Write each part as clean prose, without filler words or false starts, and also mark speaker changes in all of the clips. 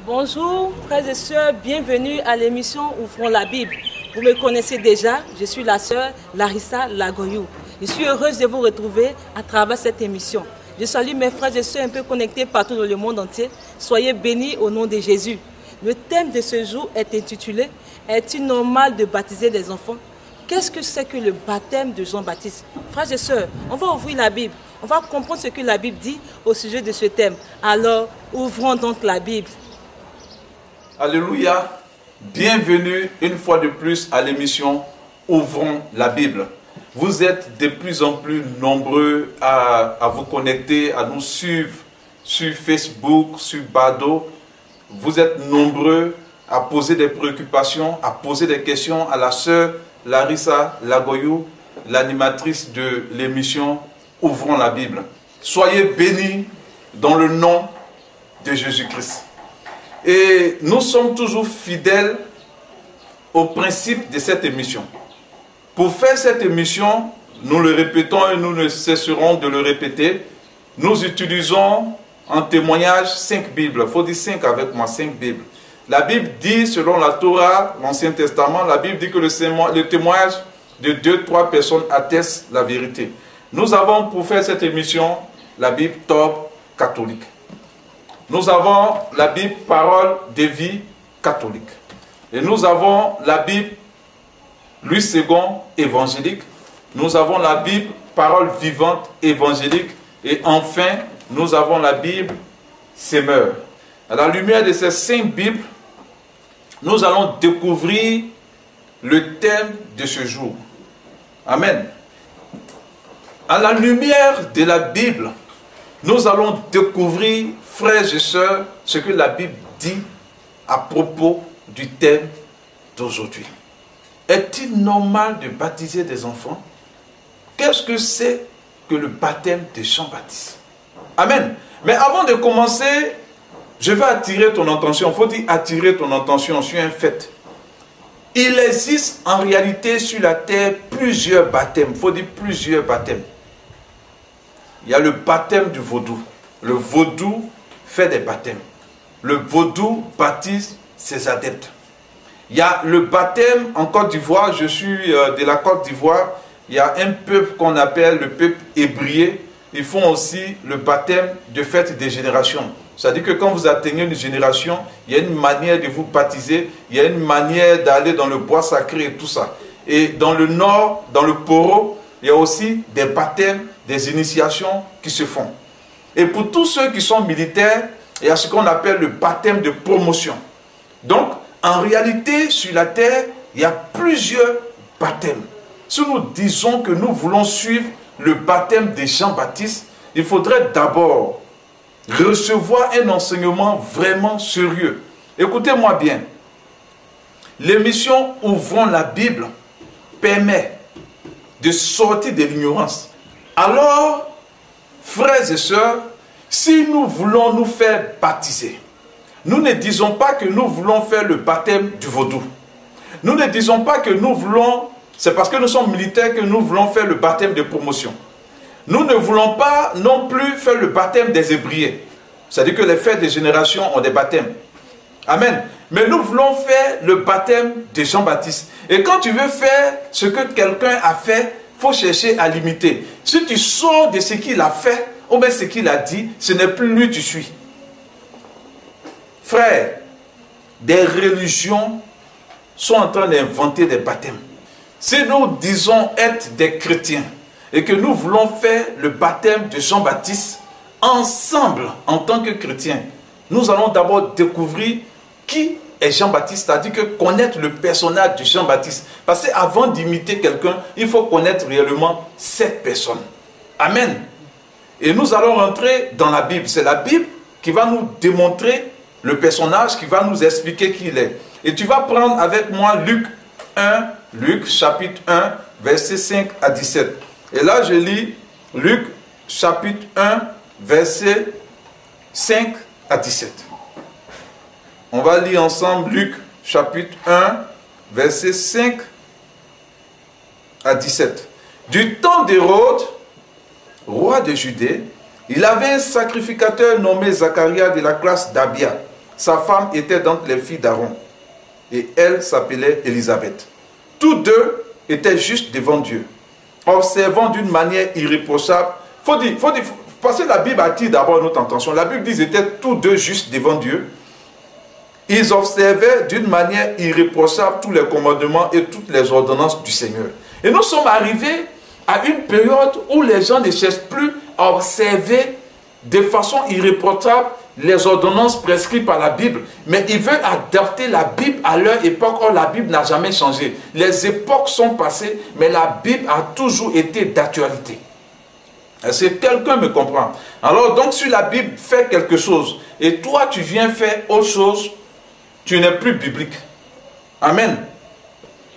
Speaker 1: Bonjour frères et sœurs, bienvenue à l'émission Ouvrons la Bible. Vous me connaissez déjà, je suis la sœur Larissa Lagoyou. Je suis heureuse de vous retrouver à travers cette émission. Je salue mes frères et sœurs un peu connectés partout dans le monde entier. Soyez bénis au nom de Jésus. Le thème de ce jour est intitulé « Est-il normal de baptiser des enfants ?» Qu'est-ce que c'est que le baptême de Jean-Baptiste? Frères et sœurs, on va ouvrir la Bible. On va comprendre ce que la Bible dit au sujet de ce thème. Alors, ouvrons donc la Bible.
Speaker 2: Alléluia, bienvenue une fois de plus à l'émission Ouvrons la Bible. Vous êtes de plus en plus nombreux à vous connecter, à nous suivre sur Facebook, sur Bado. Vous êtes nombreux à poser des préoccupations, à poser des questions à la sœur Larissa Lagoyou, l'animatrice de l'émission Ouvrons la Bible. Soyez bénis dans le nom de Jésus-Christ. Et nous sommes toujours fidèles au principe de cette émission. Pour faire cette émission, nous le répétons et nous ne cesserons de le répéter, nous utilisons en témoignage 5 Bibles. Il faut dire 5 avec moi, 5 Bibles. La Bible dit, selon la Torah, l'Ancien Testament, la Bible dit que le témoignage de 2-3 personnes atteste la vérité. Nous avons, pour faire cette émission, la Bible Torah catholique. Nous avons la Bible Parole de vie catholique. Et nous avons la Bible Louis II évangélique. Nous avons la Bible Parole vivante évangélique. Et enfin, nous avons la Bible Semeur. À la lumière de ces 5 Bibles, nous allons découvrir le thème de ce jour. Amen. À la lumière de la Bible, nous allons découvrir, frères et sœurs, ce que la Bible dit à propos du thème d'aujourd'hui. Est-il normal de baptiser des enfants? Qu'est-ce que c'est que le baptême de Jean-Baptiste? Amen. Mais avant de commencer, je vais attirer ton attention. Il faut dire attirer ton attention sur un fait. Il existe en réalité sur la terre plusieurs baptêmes. Il faut dire plusieurs baptêmes. Il y a le baptême du vaudou. Le vaudou fait des baptêmes. Le vaudou baptise ses adeptes. Il y a le baptême en Côte d'Ivoire. Je suis de la Côte d'Ivoire. Il y a un peuple qu'on appelle le peuple hébrié. Ils font aussi le baptême de fête des générations. C'est-à-dire que quand vous atteignez une génération, il y a une manière de vous baptiser. Il y a une manière d'aller dans le bois sacré et tout ça. Et dans le nord, dans le Poro, il y a aussi des baptêmes, des initiations qui se font. Et pour tous ceux qui sont militaires, il y a ce qu'on appelle le baptême de promotion. Donc, en réalité, sur la terre, il y a plusieurs baptêmes. Si nous disons que nous voulons suivre le baptême de Jean-Baptiste, il faudrait d'abord recevoir un enseignement vraiment sérieux. Écoutez-moi bien. L'émission Ouvrons la Bible permet de sortir de l'ignorance. Alors, frères et sœurs, si nous voulons nous faire baptiser, nous ne disons pas que nous voulons faire le baptême du vaudou. Nous ne disons pas que nous voulons, c'est parce que nous sommes militaires que nous voulons faire le baptême de promotion. Nous ne voulons pas non plus faire le baptême des hébriés. C'est-à-dire que les fêtes des générations ont des baptêmes. Amen. Mais nous voulons faire le baptême de Jean-Baptiste. Et quand tu veux faire ce que quelqu'un a fait, il faut chercher à l'imiter. Si tu sors de ce qu'il a fait, ou bien ce qu'il a dit, ce n'est plus lui que tu suis. Frères, des religions sont en train d'inventer des baptêmes. Si nous disons être des chrétiens et que nous voulons faire le baptême de Jean-Baptiste ensemble en tant que chrétiens, nous allons d'abord découvrir qui est Jean-Baptiste, c'est-à-dire que connaître le personnage de Jean-Baptiste. Parce qu'avant d'imiter quelqu'un, il faut connaître réellement cette personne. Amen. Et nous allons rentrer dans la Bible. C'est la Bible qui va nous démontrer le personnage, qui va nous expliquer qui il est. Et tu vas prendre avec moi Luc chapitre 1, versets 5 à 17. Et là, je lis Luc chapitre 1, versets 5 à 17. On va lire ensemble Luc chapitre 1, versets 5 à 17. Du temps d'Hérode, roi de Judée, il avait un sacrificateur nommé Zacharia de la classe d'Abia. sa femme était d'entre les filles d'Aaron, et elle s'appelait Élisabeth. Tous deux étaient justes devant Dieu, observant d'une manière irréprochable. Parce que la Bible attire d'abord notre attention. La Bible dit qu'ils étaient tous deux justes devant Dieu. Ils observaient d'une manière irréprochable tous les commandements et toutes les ordonnances du Seigneur. Et nous sommes arrivés à une période où les gens ne cherchent plus à observer de façon irréprochable les ordonnances prescrites par la Bible, mais ils veulent adapter la Bible à leur époque. Or, la Bible n'a jamais changé. Les époques sont passées, mais la Bible a toujours été d'actualité. Est-ce que quelqu'un me comprend? Alors, donc, si la Bible fait quelque chose, et toi, tu viens faire autre chose, tu n'es plus biblique. Amen.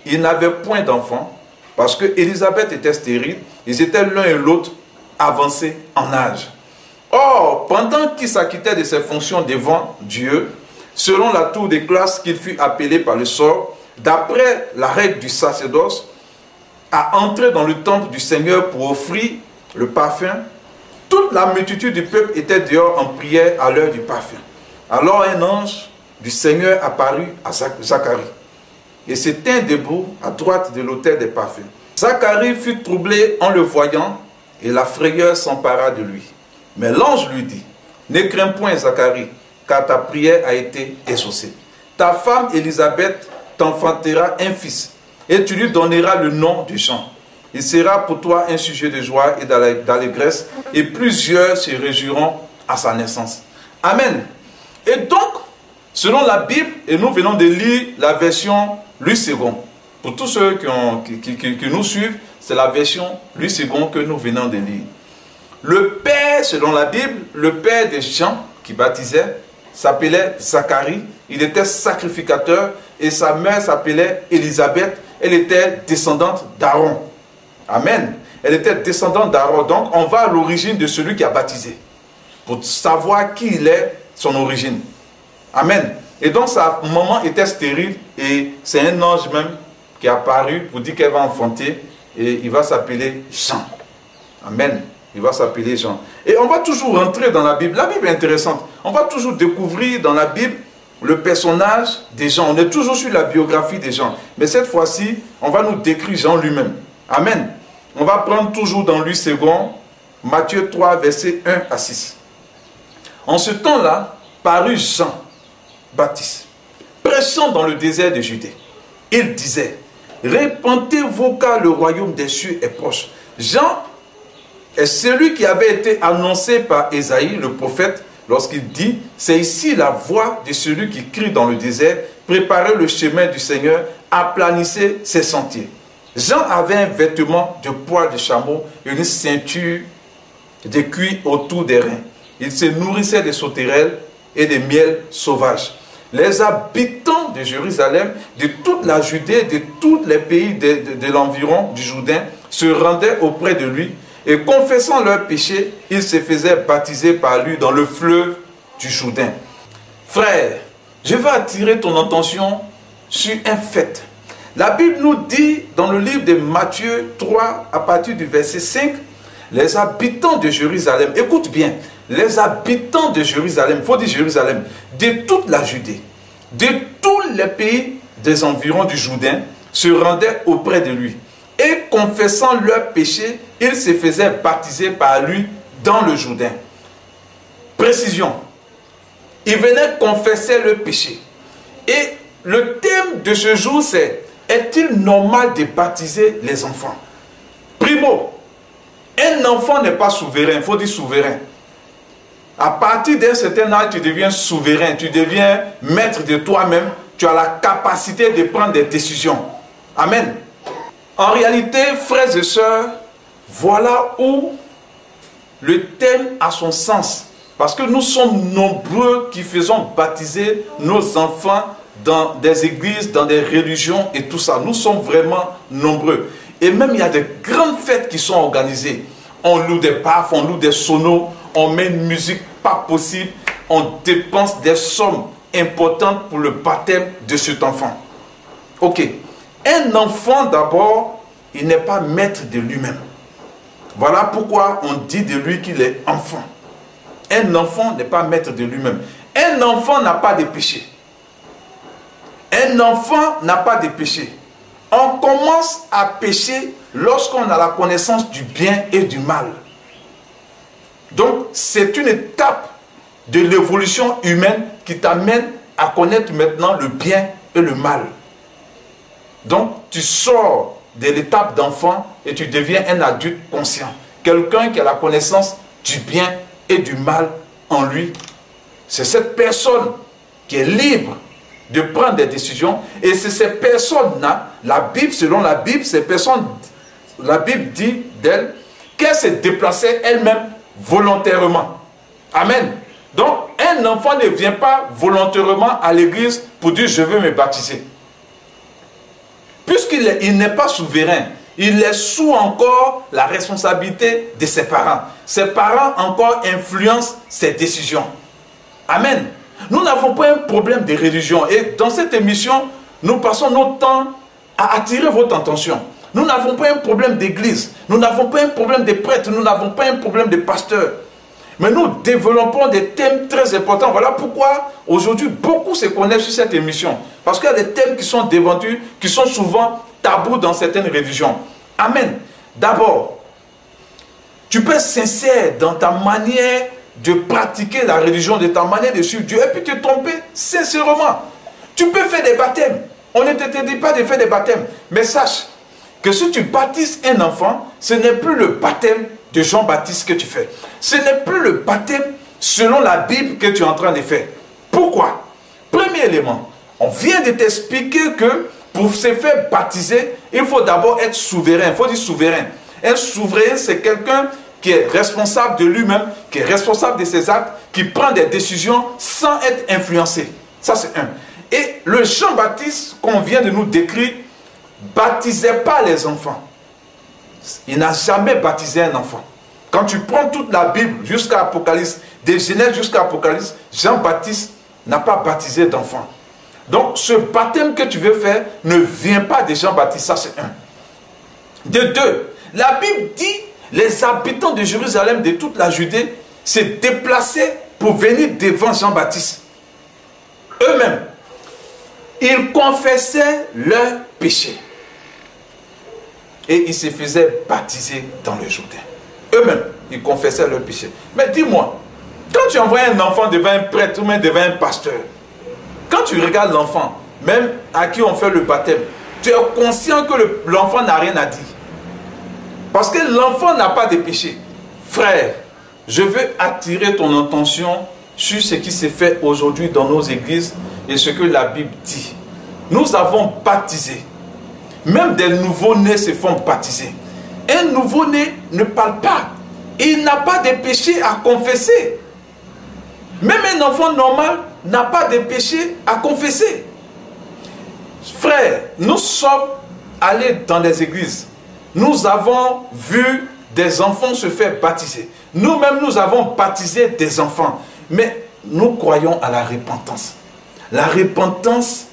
Speaker 2: Ils n'avaient point d'enfants, parce que Élisabeth était stérile, ils étaient l'un et l'autre avancés en âge. Or, pendant qu'il s'acquittait de ses fonctions devant Dieu, selon la tour des classes qu'il fut appelé par le sort, d'après la règle du sacerdoce, à entrer dans le temple du Seigneur pour offrir le parfum, toute la multitude du peuple était dehors en prière à l'heure du parfum. Alors un ange du Seigneur apparut à Zacharie, et se tint debout à droite de l'autel des parfums. Zacharie fut troublé en le voyant, et la frayeur s'empara de lui. Mais l'ange lui dit, « Ne crains point, Zacharie, car ta prière a été exaucée. Ta femme Élisabeth t'enfantera un fils, et tu lui donneras le nom de Jean. Il sera pour toi un sujet de joie et d'allégresse, et plusieurs se réjouiront à sa naissance. » Amen. Et donc, selon la Bible, et nous venons de lire la version Louis II. Pour tous ceux qui nous suivent, c'est la version Louis II que nous venons de lire. Le père, selon la Bible, le père de Jean qui baptisait, s'appelait Zacharie. Il était sacrificateur et sa mère s'appelait Élisabeth. Elle était descendante d'Aaron. Amen. Elle était descendante d'Aaron. Donc, on va à l'origine de celui qui a baptisé pour savoir qui il est, son origine. Amen. Et donc, sa maman était stérile et c'est un ange même qui est apparu pour dire qu'elle va enfanter et il va s'appeler Jean. Amen. Il va s'appeler Jean. Et on va toujours rentrer dans la Bible. La Bible est intéressante. On va toujours découvrir dans la Bible le personnage des gens. On est toujours sur la biographie des gens. Mais cette fois-ci, on va nous décrire Jean lui-même. Amen. On va prendre toujours dans Louis II, Matthieu 3, versets 1 à 6. En ce temps-là, parut Jean Baptiste, prêchant dans le désert de Judée. Il disait, répentez-vous car le royaume des cieux est proche. Jean est celui qui avait été annoncé par Ésaïe, le prophète, lorsqu'il dit, c'est ici la voix de celui qui crie dans le désert, préparez le chemin du Seigneur, aplanissez ses sentiers. Jean avait un vêtement de poil de chameau et une ceinture de cuir autour des reins. Il se nourrissait des sauterelles et des miels sauvages. Les habitants de Jérusalem, de toute la Judée, de tous les pays de l'environ du Jourdain, se rendaient auprès de lui et confessant leurs péchés, ils se faisaient baptiser par lui dans le fleuve du Jourdain. Frère, je veux attirer ton attention sur un fait. La Bible nous dit dans le livre de Matthieu 3, à partir du verset 5, les habitants de Jérusalem, écoute bien, les habitants de Jérusalem, il faut dire Jérusalem, de toute la Judée, de tous les pays des environs du Jourdain, se rendaient auprès de lui. Et confessant leurs péchés, ils se faisaient baptiser par lui dans le Jourdain. Précision, ils venaient confesser leurs péchés. Et le thème de ce jour, c'est est-il normal de baptiser les enfants? Primo, un enfant n'est pas souverain, il faut dire souverain. À partir d'un certain âge, tu deviens souverain, tu deviens maître de toi-même, tu as la capacité de prendre des décisions. Amen. En réalité, frères et sœurs, voilà où le thème a son sens. Parce que nous sommes nombreux qui faisons baptiser nos enfants dans des églises, dans des religions et tout ça. Nous sommes vraiment nombreux. Et même il y a des grandes fêtes qui sont organisées. On loue des baffes, on loue des sonos, on met une musique pas possible, on dépense des sommes importantes pour le baptême de cet enfant. Ok. Un enfant d'abord, il n'est pas maître de lui-même. Voilà pourquoi on dit de lui qu'il est enfant. Un enfant n'est pas maître de lui-même. Un enfant n'a pas de péché. Un enfant n'a pas de péché. On commence à pécher lorsqu'on a la connaissance du bien et du mal. Donc, c'est une étape de l'évolution humaine qui t'amène à connaître maintenant le bien et le mal. Donc, tu sors de l'étape d'enfant et tu deviens un adulte conscient. Quelqu'un qui a la connaissance du bien et du mal en lui. C'est cette personne qui est libre de prendre des décisions. Et c'est ces personnes-là, la Bible, selon la Bible, ces personnes, la Bible dit d'elles qu'elles se déplaçaient elles-mêmes volontairement. Amen. Donc, un enfant ne vient pas volontairement à l'église pour dire « je veux me baptiser ». Puisqu'il n'est pas souverain, il est sous encore la responsabilité de ses parents. Ses parents encore influencent ses décisions. Amen. Nous n'avons pas un problème de religion. Et dans cette émission, nous passons notre temps à attirer votre attention. Nous n'avons pas un problème d'église. Nous n'avons pas un problème de prêtre. Nous n'avons pas un problème de pasteur. Mais nous développons des thèmes très importants. Voilà pourquoi aujourd'hui beaucoup se connaissent sur cette émission. Parce qu'il y a des thèmes qui sont déventus, qui sont souvent tabous dans certaines religions. Amen. D'abord, tu peux être sincère dans ta manière de pratiquer la religion, de ta manière de suivre Dieu, et puis te tromper sincèrement. Tu peux faire des baptêmes. On ne te dit pas de faire des baptêmes. Mais sache que si tu baptises un enfant, ce n'est plus le baptême de Jean-Baptiste que tu fais. Ce n'est plus le baptême selon la Bible que tu es en train de faire. Pourquoi? Premier élément, on vient de t'expliquer que pour se faire baptiser, il faut d'abord être souverain. Il faut dire souverain. Un souverain, c'est quelqu'un qui est responsable de lui-même, qui est responsable de ses actes, qui prend des décisions sans être influencé. Ça, c'est un. Et le Jean-Baptiste qu'on vient de nous décrire, baptisait pas les enfants. Il n'a jamais baptisé un enfant. Quand tu prends toute la Bible jusqu'à Apocalypse, de Genèse jusqu'à Apocalypse, Jean-Baptiste n'a pas baptisé d'enfant. Donc, ce baptême que tu veux faire ne vient pas de Jean-Baptiste. Ça, c'est un. De deux, la Bible dit les habitants de Jérusalem, de toute la Judée, se déplaçaient pour venir devant Jean-Baptiste. Eux-mêmes, ils confessaient leurs péchés. Et ils se faisaient baptiser dans le Jourdain. Eux-mêmes, ils confessaient leurs péchés. Mais dis-moi, quand tu envoies un enfant devant un prêtre ou même devant un pasteur, quand tu regardes l'enfant, même à qui on fait le baptême, tu es conscient que l'enfant n'a rien à dire. Parce que l'enfant n'a pas de péché. Frère, je veux attirer ton attention sur ce qui s'est fait aujourd'hui dans nos églises et ce que la Bible dit. Nous avons baptisé. Même des nouveau-nés se font baptiser. Un nouveau-né ne parle pas. Il n'a pas de péché à confesser. Même un enfant normal n'a pas de péché à confesser. Frère, nous sommes allés dans les églises. Nous avons vu des enfants se faire baptiser. Nous-mêmes, nous avons baptisé des enfants. Mais nous croyons à la repentance. La repentance,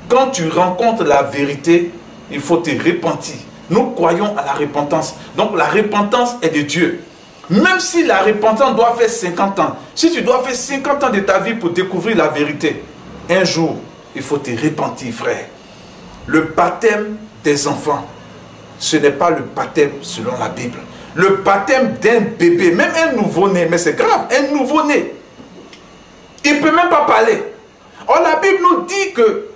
Speaker 2: quand tu rencontres la vérité, il faut te repentir. Nous croyons à la repentance. Donc la repentance est de Dieu. Même si la repentance doit faire 50 ans, si tu dois faire 50 ans de ta vie pour découvrir la vérité, un jour, il faut te repentir, frère. Le baptême des enfants, ce n'est pas le baptême selon la Bible. Le baptême d'un bébé, même un nouveau-né, mais c'est grave, un nouveau-né, il ne peut même pas parler. Or, la Bible nous dit que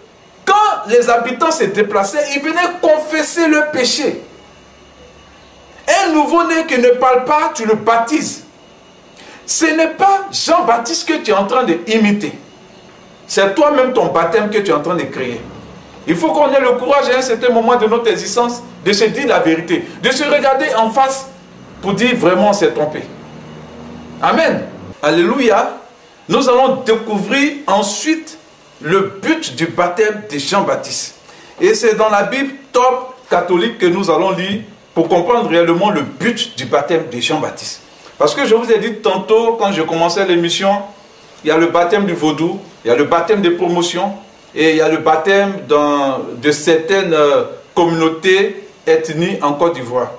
Speaker 2: quand les habitants se déplaçaient, ils venaient confesser leur péché. Un nouveau-né qui ne parle pas, tu le baptises. Ce n'est pas Jean-Baptiste que tu es en train d'imiter. C'est toi-même ton baptême que tu es en train de créer. Il faut qu'on ait le courage à un certain moment de notre existence de se dire la vérité, de se regarder en face pour dire vraiment on s'est trompé. Amen. Alléluia. Nous allons découvrir ensuite le but du baptême de Jean-Baptiste. Et c'est dans la Bible top catholique que nous allons lire pour comprendre réellement le but du baptême de Jean-Baptiste. Parce que je vous ai dit tantôt, quand je commençais l'émission, il y a le baptême du vaudou, il y a le baptême de promotion, et il y a le baptême de certaines communautés, ethnies en Côte d'Ivoire.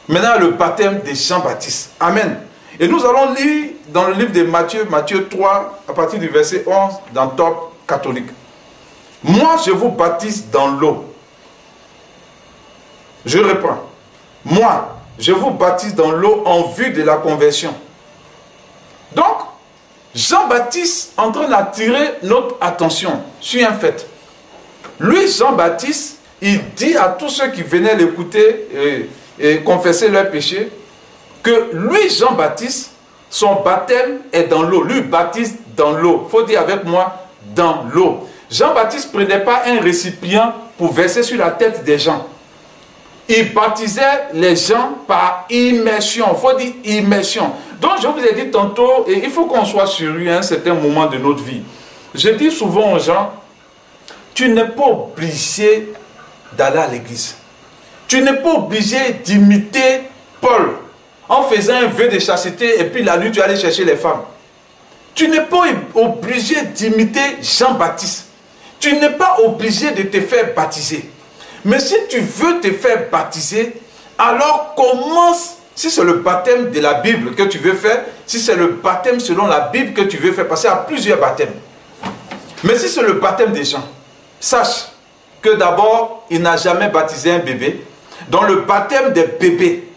Speaker 2: Maintenant, le baptême de Jean-Baptiste. Amen. Et nous allons lire dans le livre de Matthieu, Matthieu 3, à partir du verset 11, dans Top catholique. Moi, je vous baptise dans l'eau. Je reprends. Moi, je vous baptise dans l'eau en vue de la conversion. Donc, Jean-Baptiste est en train d'attirer notre attention sur un fait. Lui, Jean-Baptiste, il dit à tous ceux qui venaient l'écouter et confesser leurs péchés, que lui, Jean-Baptiste, son baptême est dans l'eau. Lui baptise dans l'eau. Il faut dire avec moi, dans l'eau. Jean-Baptiste ne prenait pas un récipient pour verser sur la tête des gens. Il baptisait les gens par immersion. Il faut dire immersion. Donc je vous ai dit tantôt, et il faut qu'on soit sérieux à un certain moment de notre vie. Je dis souvent aux gens, tu n'es pas obligé d'aller à l'église. Tu n'es pas obligé d'imiter Paul en faisant un vœu de chasteté et puis la nuit tu allais chercher les femmes. Tu n'es pas obligé d'imiter Jean-Baptiste. Tu n'es pas obligé de te faire baptiser. Mais si tu veux te faire baptiser, alors commence, si c'est le baptême de la Bible que tu veux faire, si c'est le baptême selon la Bible que tu veux faire, parce qu'il y a plusieurs baptêmes. Mais si c'est le baptême des gens, sache que d'abord, il n'a jamais baptisé un bébé. Dans le baptême des bébés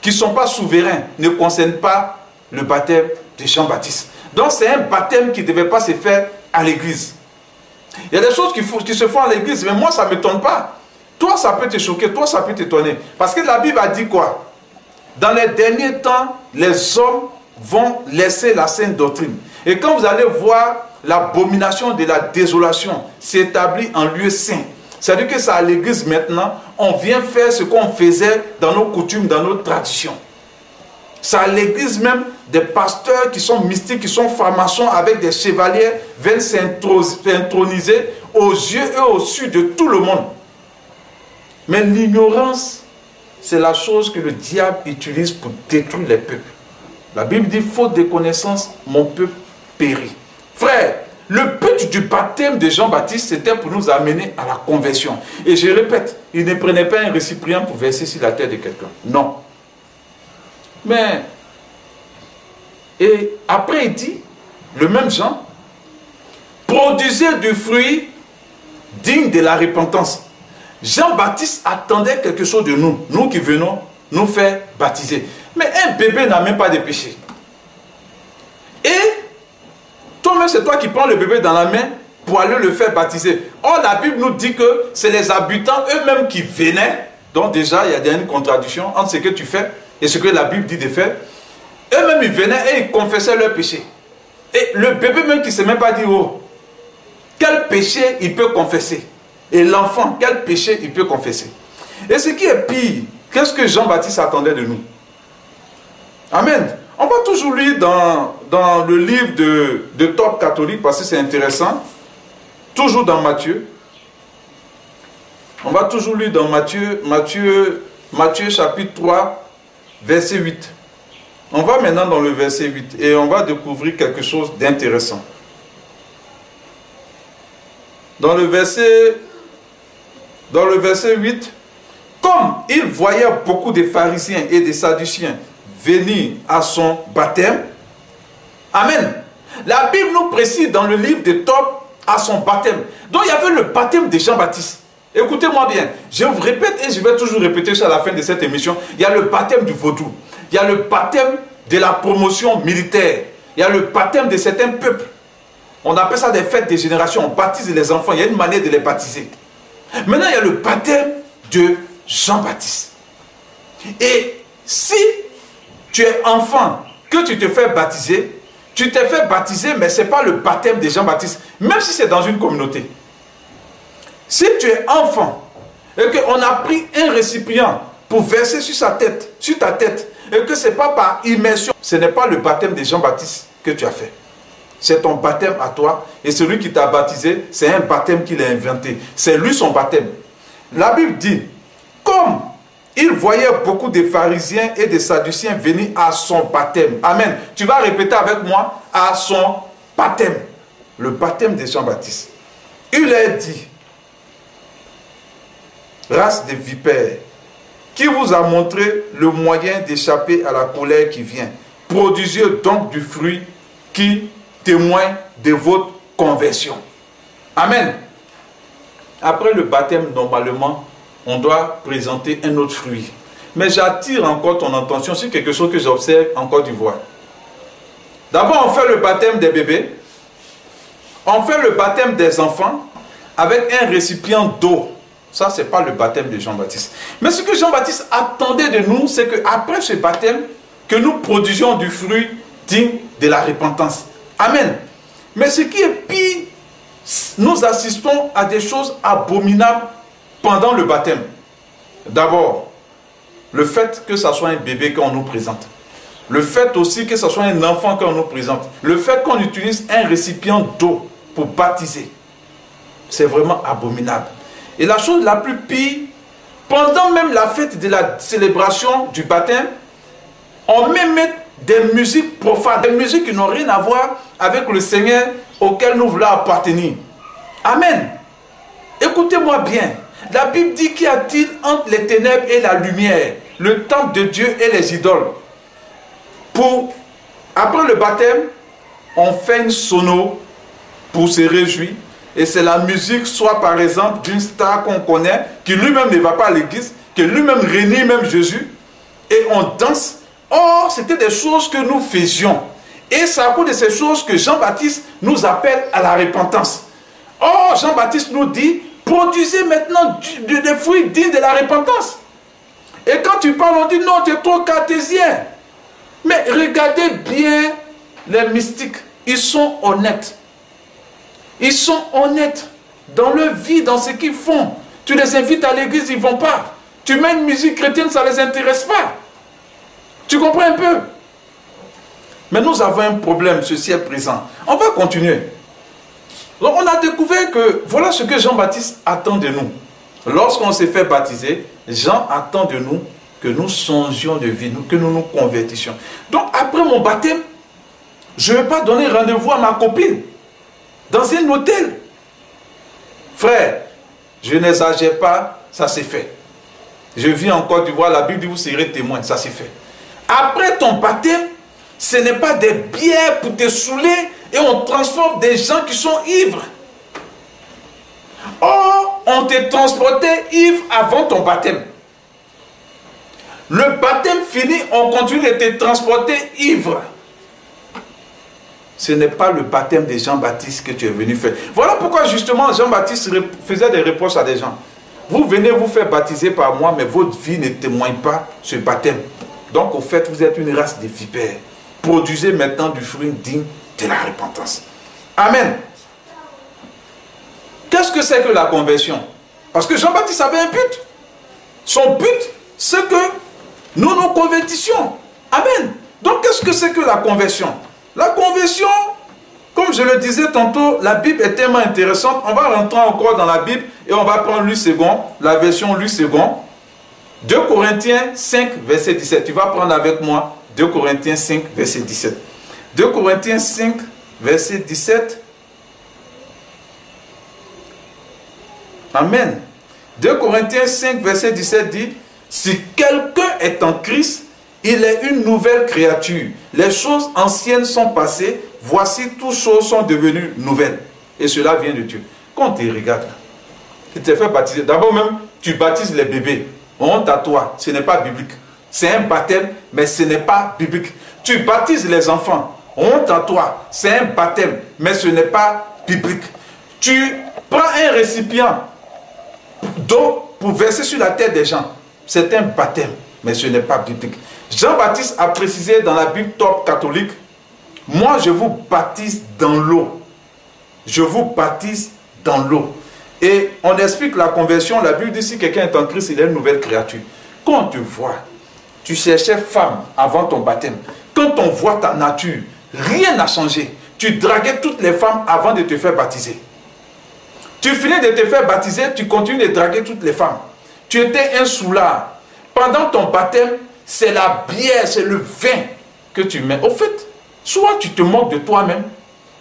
Speaker 2: qui ne sont pas souverains ne concerne pas le baptême de Jean-Baptiste. Donc c'est un baptême qui ne devait pas se faire à l'église. Il y a des choses qui se font à l'église, mais moi ça ne m'étonne pas. Toi ça peut te choquer, toi ça peut t'étonner. Parce que la Bible a dit quoi? Dans les derniers temps, les hommes vont laisser la sainte doctrine. Et quand vous allez voir l'abomination de la désolation s'établit en lieu saint, c'est-à-dire que c'est à l'église maintenant, on vient faire ce qu'on faisait dans nos coutumes, dans nos traditions. C'est à l'église même, des pasteurs qui sont mystiques, qui sont francs-maçons avec des chevaliers, viennent s'introniser aux yeux et au su de tout le monde. Mais l'ignorance, c'est la chose que le diable utilise pour détruire les peuples. La Bible dit, faute de connaissance, mon peuple périt. Frère, le but du baptême de Jean-Baptiste, c'était pour nous amener à la conversion. Et je répète, il ne prenait pas un récipient pour verser sur la tête de quelqu'un. Non. Mais, et après il dit, le même Jean, produisez du fruit digne de la repentance. Jean-Baptiste attendait quelque chose de nous, nous qui venons nous faire baptiser. Mais un bébé n'a même pas de péché. Et toi-même, c'est toi qui prends le bébé dans la main pour aller le faire baptiser. Or, la Bible nous dit que c'est les habitants eux-mêmes qui venaient. Donc déjà, il y a une contradiction entre ce que tu fais et ce que la Bible dit de faire. Eux-mêmes, ils venaient et ils confessaient leurs péchés. Et le bébé même qui ne s'est même pas dit, oh, quel péché il peut confesser? Et l'enfant, quel péché il peut confesser? Et ce qui est pire, qu'est-ce que Jean-Baptiste attendait de nous? Amen. On va toujours lire dans le livre de Top catholique, parce que c'est intéressant. Toujours dans Matthieu. On va toujours lire dans Matthieu chapitre 3, verset 8. On va maintenant dans le verset 8 et on va découvrir quelque chose d'intéressant. Dans le verset 8, comme il voyait beaucoup de pharisiens et de sadduciens venir à son baptême, amen. La Bible nous précise dans le livre de Top à son baptême. Donc il y avait le baptême de Jean-Baptiste. Écoutez-moi bien, je vous répète et je vais toujours répéter ça à la fin de cette émission. Il y a le baptême du vaudou, il y a le baptême de la promotion militaire, il y a le baptême de certains peuples. On appelle ça des fêtes de génération, on baptise les enfants, il y a une manière de les baptiser. Maintenant il y a le baptême de Jean-Baptiste. Et si tu es enfant, que tu te fais baptiser, tu t'es fait baptiser, mais ce n'est pas le baptême de Jean-Baptiste, même si c'est dans une communauté. Si tu es enfant, et qu'on a pris un récipient pour verser sur ta tête, et que ce n'est pas par immersion, ce n'est pas le baptême de Jean-Baptiste que tu as fait. C'est ton baptême à toi, et celui qui t'a baptisé, c'est un baptême qu'il a inventé. C'est lui son baptême. La Bible dit, comme il voyait beaucoup de pharisiens et de sadduciens venir à son baptême. Amen. Tu vas répéter avec moi, à son baptême. Le baptême de Jean-Baptiste. Il leur dit, race de vipères, qui vous a montré le moyen d'échapper à la colère qui vient? Produisez donc du fruit qui témoigne de votre conversion. Amen. Après le baptême, normalement, on doit présenter un autre fruit. Mais j'attire encore ton attention sur quelque chose que j'observe en Côte d'Ivoire. D'abord, on fait le baptême des bébés. On fait le baptême des enfants avec un récipient d'eau. Ça, ce n'est pas le baptême de Jean-Baptiste. Mais ce que Jean-Baptiste attendait de nous, c'est qu'après ce baptême, que nous produisions du fruit digne de la repentance. Amen. Mais ce qui est pire, nous assistons à des choses abominables pendant le baptême. D'abord, le fait que ce soit un bébé qu'on nous présente. Le fait aussi que ce soit un enfant qu'on nous présente. Le fait qu'on utilise un récipient d'eau pour baptiser. C'est vraiment abominable. Et la chose la plus pire, pendant même la fête de la célébration du baptême, on met des musiques profanes, des musiques qui n'ont rien à voir avec le Seigneur auquel nous voulons appartenir. Amen. Écoutez-moi bien. La Bible dit qu'y a-t-il entre les ténèbres et la lumière, le temple de Dieu et les idoles. Après le baptême, on fait une sono pour se réjouir. Et c'est la musique, soit par exemple d'une star qu'on connaît, qui lui-même ne va pas à l'église, qui lui-même réunit même Jésus. Et on danse. Or, c'était des choses que nous faisions. Et c'est à cause de ces choses que Jean-Baptiste nous appelle à la repentance. Or, Jean-Baptiste nous dit, produisez maintenant des fruits dignes de la repentance. Et quand tu parles, on dit, non, tu es trop cartésien. Mais regardez bien les mystiques. Ils sont honnêtes. Ils sont honnêtes dans leur vie, dans ce qu'ils font. Tu les invites à l'église, ils ne vont pas. Tu mets une musique chrétienne, ça ne les intéresse pas. Tu comprends un peu? Mais nous avons un problème, ceci est présent. On va continuer. Donc on a découvert que voilà ce que Jean-Baptiste attend de nous. Lorsqu'on s'est fait baptiser, Jean attend de nous que nous changions de vie, que nous nous convertissions. Donc après mon baptême, je ne vais pas donner rendez-vous à ma copine dans un hôtel. Frère, je n'exagère pas, ça s'est fait. Je vis en Côte d'Ivoire, la Bible dit vous serez témoin, ça s'est fait. Après ton baptême, ce n'est pas des bières pour te saouler et on transforme des gens qui sont ivres. Or, on te transportait ivre avant ton baptême. Le baptême fini, on continue de te transporter ivre. Ce n'est pas le baptême de Jean-Baptiste que tu es venu faire. Voilà pourquoi justement Jean-Baptiste faisait des reproches à des gens. Vous venez vous faire baptiser par moi, mais votre vie ne témoigne pas ce baptême. Donc au fait, vous êtes une race de vipères. Produisez maintenant du fruit digne de la repentance. Amen. Qu'est-ce que c'est que la conversion? Parce que Jean-Baptiste avait un but. Son but, c'est que nous nous convertissions. Amen. Donc qu'est-ce que c'est que la conversion? La conversion, comme je le disais tantôt, la Bible est tellement intéressante. On va rentrer encore dans la Bible et on va prendre Louis II, la version Louis II. 2 Corinthiens 5, verset 17. Tu vas prendre avec moi 2 Corinthiens 5, verset 17. 2 Corinthiens 5, verset 17. Amen. 2 Corinthiens 5, verset 17 dit, si quelqu'un est en Christ, il est une nouvelle créature. Les choses anciennes sont passées, voici toutes choses sont devenues nouvelles. Et cela vient de Dieu. Quand tu regardes, tu t'es fait baptiser. D'abord même, tu baptises les bébés. Honte à toi, ce n'est pas biblique. C'est un baptême, mais ce n'est pas biblique. Tu baptises les enfants. Honte à toi, c'est un baptême, mais ce n'est pas biblique. Tu prends un récipient d'eau pour verser sur la tête des gens. C'est un baptême, mais ce n'est pas biblique. Jean-Baptiste a précisé dans la Bible top catholique, moi je vous baptise dans l'eau. Je vous baptise dans l'eau. Et on explique la conversion, la Bible dit si quelqu'un est en Christ, il est une nouvelle créature. Quand tu vois, tu cherchais femme avant ton baptême. Quand on voit ta nature, rien n'a changé. Tu draguais toutes les femmes avant de te faire baptiser. Tu finis de te faire baptiser, tu continues de draguer toutes les femmes. Tu étais un soulard. Pendant ton baptême, c'est la bière, c'est le vin que tu mets. Au fait, soit tu te moques de toi-même,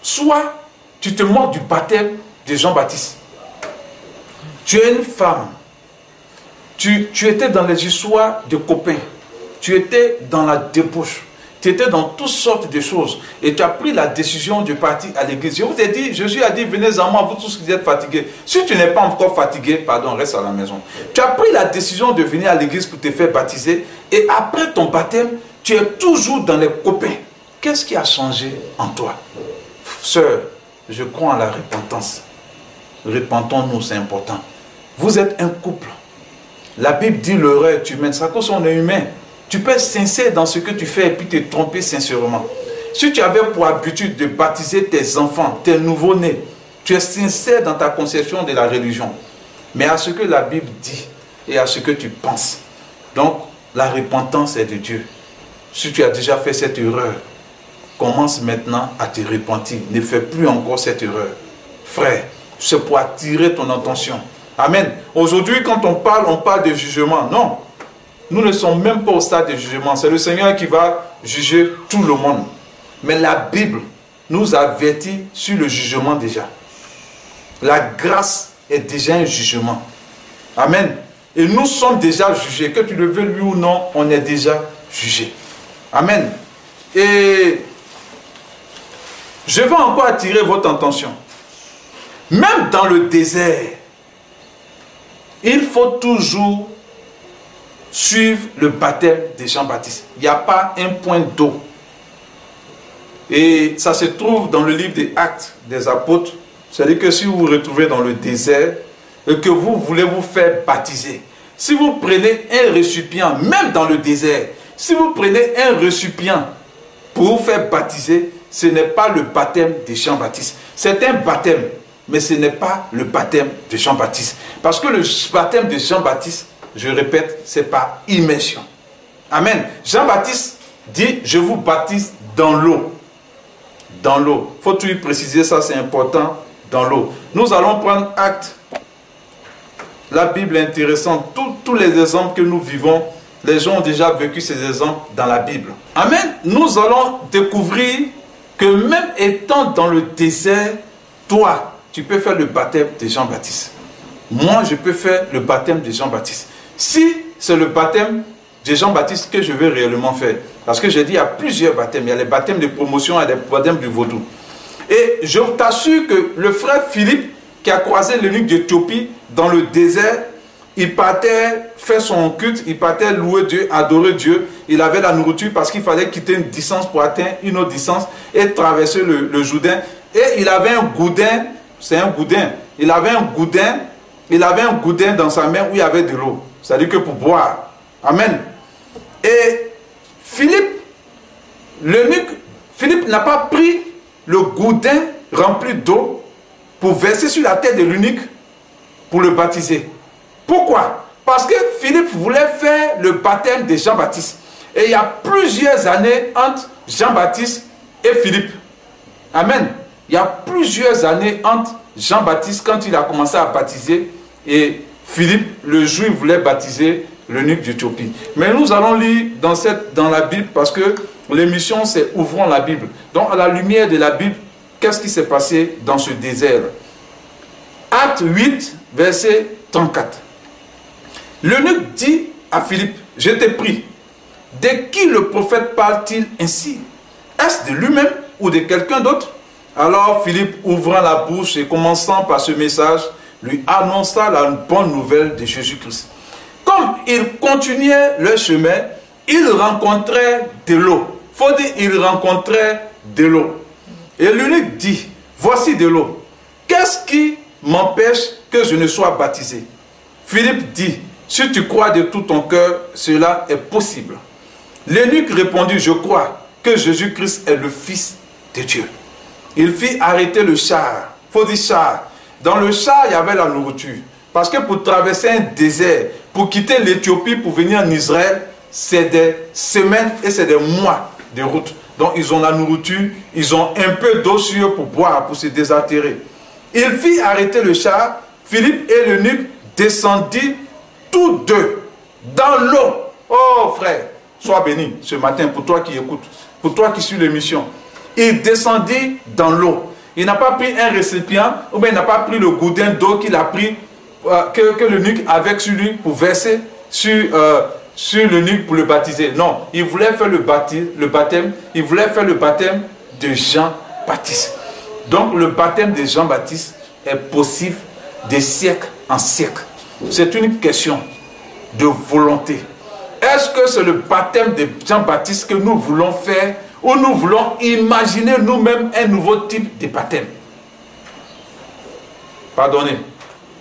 Speaker 2: soit tu te moques du baptême de Jean-Baptiste. Tu es une femme. Tu étais dans les histoires de copains. Tu étais dans la débauche. Tu étais dans toutes sortes de choses. Et tu as pris la décision de partir à l'église. Je vous ai dit, Jésus a dit, venez à moi, vous tous qui êtes fatigués. Si tu n'es pas encore fatigué, pardon, reste à la maison. Tu as pris la décision de venir à l'église pour te faire baptiser. Et après ton baptême, tu es toujours dans les copains. Qu'est-ce qui a changé en toi? Sœur, je crois en la repentance. Repentons-nous, c'est important. Vous êtes un couple. La Bible dit l'erreur est humaine. C'est à cause qu'on est humain. Tu peux être sincère dans ce que tu fais et puis te tromper sincèrement. Si tu avais pour habitude de baptiser tes enfants, tes nouveau-nés, tu es sincère dans ta conception de la religion. Mais à ce que la Bible dit et à ce que tu penses. Donc, la repentance est de Dieu. Si tu as déjà fait cette erreur, commence maintenant à te repentir. Ne fais plus encore cette erreur. Frère, c'est pour attirer ton attention. Amen. Aujourd'hui, quand on parle de jugement. Non. Nous ne sommes même pas au stade de jugement. C'est le Seigneur qui va juger tout le monde. Mais la Bible nous avertit sur le jugement déjà. La grâce est déjà un jugement. Amen. Et nous sommes déjà jugés. Que tu le veuilles lui ou non, on est déjà jugés. Amen. Et je vais encore attirer votre attention. Même dans le désert, il faut toujours suivre le baptême de Jean-Baptiste. Il n'y a pas un point d'eau. Et ça se trouve dans le livre des Actes des Apôtres. C'est-à-dire que si vous vous retrouvez dans le désert et que vous voulez vous faire baptiser, si vous prenez un récipient, même dans le désert, si vous prenez un récipient pour vous faire baptiser, ce n'est pas le baptême de Jean-Baptiste. C'est un baptême, mais ce n'est pas le baptême de Jean-Baptiste. Parce que le baptême de Jean-Baptiste, je répète, c'est par immersion. Amen. Jean-Baptiste dit, je vous baptise dans l'eau. Dans l'eau. Il faut toujours préciser ça, c'est important, dans l'eau. Nous allons prendre acte. La Bible est intéressante. Tous les exemples que nous vivons, les gens ont déjà vécu ces exemples dans la Bible. Amen. Nous allons découvrir que même étant dans le désert, toi, tu peux faire le baptême de Jean-Baptiste. Moi, je peux faire le baptême de Jean-Baptiste. Si c'est le baptême de Jean-Baptiste que je veux réellement faire. Parce que j'ai dit, il y a plusieurs baptêmes. Il y a les baptêmes de promotion et les baptêmes du vaudou. Et je t'assure que le frère Philippe, qui a croisé l'eunuque d'Éthiopie dans le désert, il partait faire son culte, il partait louer Dieu, adorer Dieu. Il avait la nourriture parce qu'il fallait quitter une distance pour atteindre une autre distance et traverser le Jourdain. Et il avait un gourdin, c'est un gourdin. Il avait un gourdin dans sa main où il y avait de l'eau. C'est-à-dire que pour boire. Amen. Et Philippe, l'eunuque, Philippe n'a pas pris le gourdin rempli d'eau pour verser sur la tête de l'eunuque pour le baptiser. Pourquoi? Parce que Philippe voulait faire le baptême de Jean-Baptiste. Et il y a plusieurs années entre Jean-Baptiste et Philippe. Amen. Il y a plusieurs années entre Jean-Baptiste quand il a commencé à baptiser et Philippe, le juif, voulait baptiser l'eunuque d'Éthiopie. Mais nous allons lire dans la Bible parce que l'émission c'est Ouvrons la Bible. Donc à la lumière de la Bible, qu'est-ce qui s'est passé dans ce désert? Acte 8, verset 34. L'eunuque dit à Philippe, je t'ai pris. De qui le prophète parle-t-il ainsi? Est-ce de lui-même ou de quelqu'un d'autre? Alors Philippe, ouvrant la bouche et commençant par ce message, lui annonça la bonne nouvelle de Jésus-Christ. Comme ils continuaient leur chemin, ils rencontraient de l'eau. Il faut dire, ils rencontraient de l'eau. Et l'eunuque dit, voici de l'eau. Qu'est-ce qui m'empêche que je ne sois baptisé? Philippe dit, si tu crois de tout ton cœur, cela est possible. L'eunuque répondit, je crois que Jésus-Christ est le Fils de Dieu. Il fit arrêter le char. Il faut dire char. Dans le char, il y avait la nourriture. Parce que pour traverser un désert, pour quitter l'Éthiopie, pour venir en Israël, c'est des semaines et c'est des mois de route. Donc ils ont la nourriture, ils ont un peu d'eau sur eux pour boire, pour se désaltérer. Il fit arrêter le char. Philippe et l'eunuque descendirent tous deux dans l'eau. Oh frère, sois béni ce matin pour toi qui écoutes, pour toi qui suis l'émission. Il descendit dans l'eau. Il n'a pas pris un récipient, ou bien il n'a pas pris le gourdin d'eau qu'il a pris, que l'eunuque avait sur lui pour verser sur sur l'eunuque pour le baptiser. Non, il voulait faire le baptême, il voulait faire le baptême de Jean-Baptiste. Donc le baptême de Jean-Baptiste est possible de siècle en siècle. C'est une question de volonté. Est-ce que c'est le baptême de Jean-Baptiste que nous voulons faire ou nous voulons imaginer nous-mêmes un nouveau type de baptême? Pardonnez.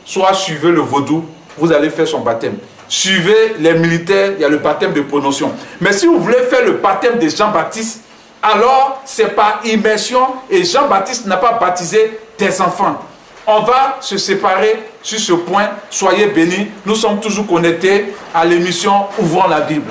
Speaker 2: Soit suivez le vaudou, vous allez faire son baptême. Suivez les militaires, il y a le baptême de promotion. Mais si vous voulez faire le baptême de Jean-Baptiste, alors c'est par immersion et Jean-Baptiste n'a pas baptisé des enfants. On va se séparer sur ce point. Soyez bénis. Nous sommes toujours connectés à l'émission Ouvrons la Bible.